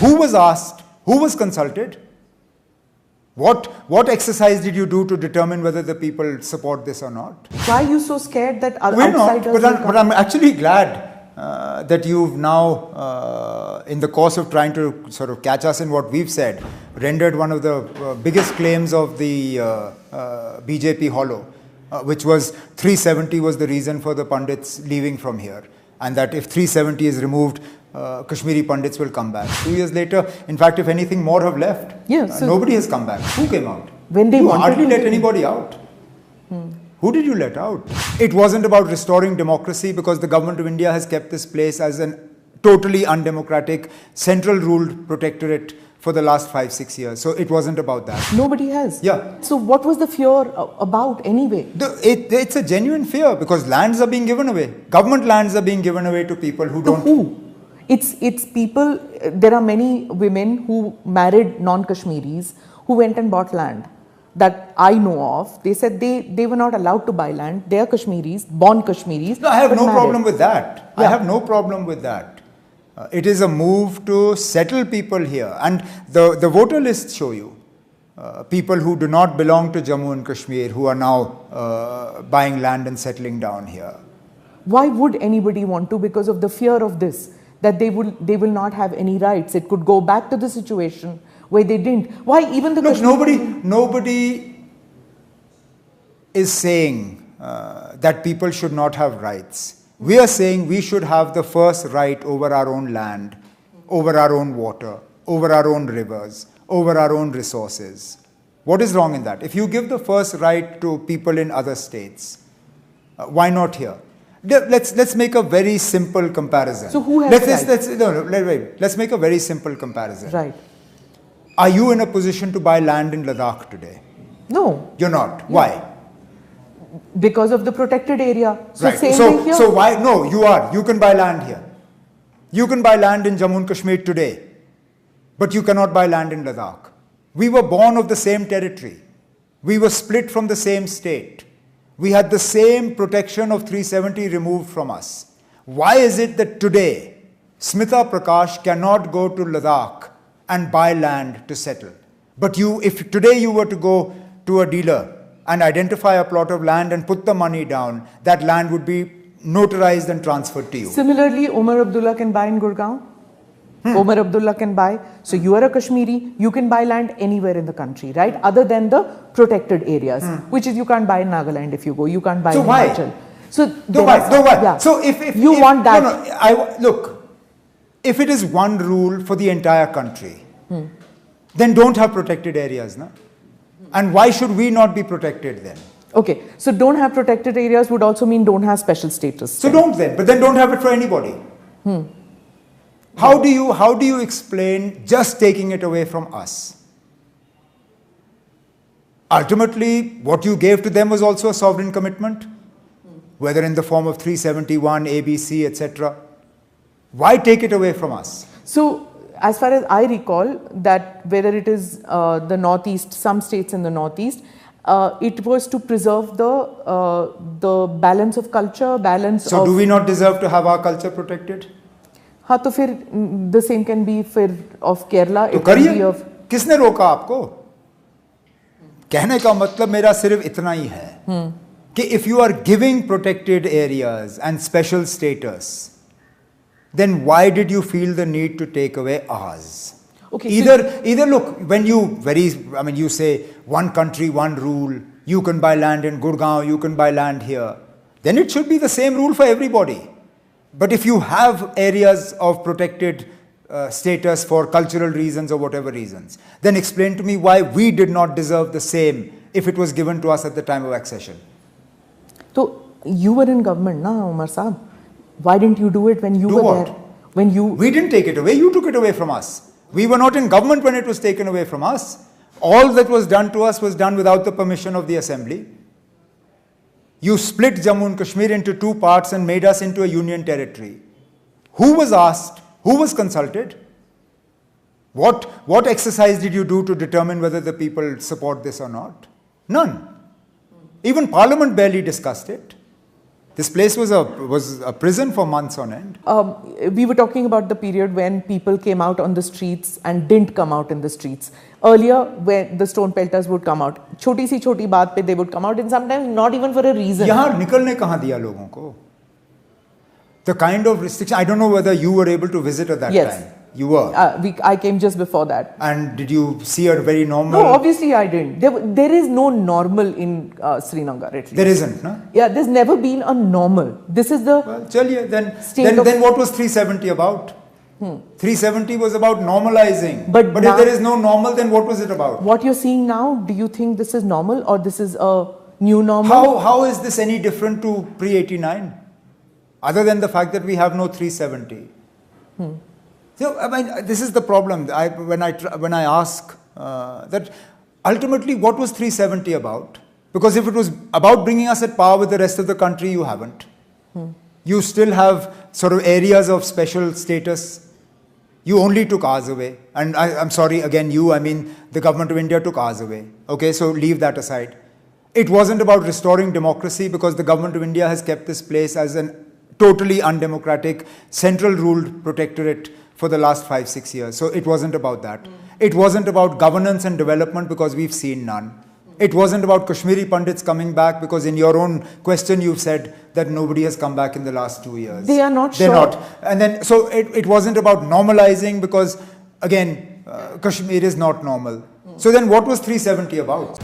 Who was asked? Who was consulted? What exercise did you do to determine whether the people support this or not? Why are you so scared that We're outsiders not, but I'm actually glad that you've now, in the course of trying to sort of catch us in what we've said, rendered one of the biggest claims of the BJP hollow, which was 370 was the reason for the Pandits leaving from here, and that if 370 is removed, Kashmiri Pandits will come back. 2 years later, in fact, if anything, more have left. Yeah, so nobody has come back. Who came out? When they you wanted hardly to let anybody out. Who did you let out? It wasn't about restoring democracy, because the government of India has kept this place as a totally undemocratic, central ruled protectorate for the last 5-6 years. So it wasn't about that. Nobody has. Yeah. So what was the fear about anyway? It's a genuine fear, because lands are being given away. Government lands are being given away to people who don't. Who? It's people. There are many women who married non-Kashmiris who went and bought land. That I know of. They said they were not allowed to buy land. They are Kashmiris, born Kashmiris. No, I have no married. problem with that. Yeah. I have no problem with that. It is a move to settle people here. And the voter lists show you people who do not belong to Jammu and Kashmir who are now buying land and settling down here. Why would anybody want to? Because of the fear of this, that they will not have any rights. It could go back to the situation where they didn't. Why even the nobody is saying that people should not have rights. We are saying we should have the first right over our own land, over our own water, over our own rivers, over our own resources. What is wrong in that? If you give the first right to people in other states, why not here? Let's make a very simple comparison. So who has let's make a very simple comparison. Right. Are you in a position to buy land in Ladakh today? No. You're not. Why? Because of the protected area. So right. same thing here. So why? No, you are. You can buy land here. You can buy land in Jammu and Kashmir today, but you cannot buy land in Ladakh. We were born of the same territory. We were split from the same state. We had the same protection of 370 removed from us. Why is it that today Smita Prakash cannot go to Ladakh and buy land to settle? But if today you were to go to a dealer and identify a plot of land and put the money down, that land would be notarized and transferred to you. Similarly, Omar Abdullah can buy in Gurgaon. Omar Abdullah can buy. So you are a Kashmiri, you can buy land anywhere in the country, right? Other than the protected areas, which is you can't buy in Nagaland if you go. You can't buy in Himachal. So why? Yeah. So if you want that. Look, if it is one rule for the entire country, then don't have protected areas, no? And why should we not be protected then? Okay, so don't have protected areas would also mean don't have special status. So don't then, but then don't have it for anybody. How do you explain just taking it away from us? Ultimately, what you gave to them was also a sovereign commitment, whether in the form of 371, ABC, etc. Why take it away from us? So, as far as I recall, that whether it is the Northeast, some states in the Northeast, it was to preserve the balance of culture, So do we not deserve to have our culture protected? हाँ तो फिर the same can be of Kerala. तो करिए, किसने रोका आपको? कहने का मतलब मेरा सिर्फ इतना ही है कि if you are giving protected areas and special status, then why did you feel the need to take away ours? Okay, either look, when you say one country, one rule, you can buy land in Gurgaon, you can buy land here, then it should be the same rule for everybody. But if you have areas of protected status for cultural reasons or whatever reasons, then explain to me why we did not deserve the same if it was given to us at the time of accession. So you were in government, na, Umar Saab? Why didn't you do it when you were there? We didn't take it away. You took it away from us. We were not in government when it was taken away from us. All that was done to us was done without the permission of the assembly. You split Jammu and Kashmir into two parts and made us into a union territory. Who was asked? Who was consulted? What exercise did you do to determine whether the people support this or not? None. Even Parliament barely discussed it. This place was a prison for months on end. We were talking about the period when people came out on the streets and didn't come out in the streets. Earlier, when the stone pelters would come out, छोटी सी छोटी बात पे they would come out, and sometimes not even for a reason. यहाँ निकलने कहाँ दिया लोगों को? The kind of restriction. I don't know whether you were able to visit at that time. You were. I came just before that. And did you see a very normal? No, obviously I didn't. There is no normal in Srinagar, at least. There isn't, no? Yeah, there's never been a normal. This is the. Well, chaliye, then what was 370 about? 370 was about normalizing. But now, if there is no normal, then what was it about? What you're seeing now, do you think this is normal or this is a new normal? How is this any different to pre-89? Other than the fact that we have no 370. So, I mean, this is the problem. When I ask that ultimately what was 370 about? Because if it was about bringing us at par with the rest of the country, you haven't. You still have sort of areas of special status. You only took ours away. And I'm sorry, again, I mean the government of India took ours away. Okay, so leave that aside. It wasn't about restoring democracy because the government of India has kept this place as an totally undemocratic, central-ruled protectorate for the last 5-6 years. So it wasn't about that. It wasn't about governance and development because we've seen none. It wasn't about Kashmiri Pandits coming back because in your own question you've said that nobody has come back in the last 2 years. They are not They're not. And then, so it wasn't about normalizing because, again, Kashmir is not normal. So then what was 370 about?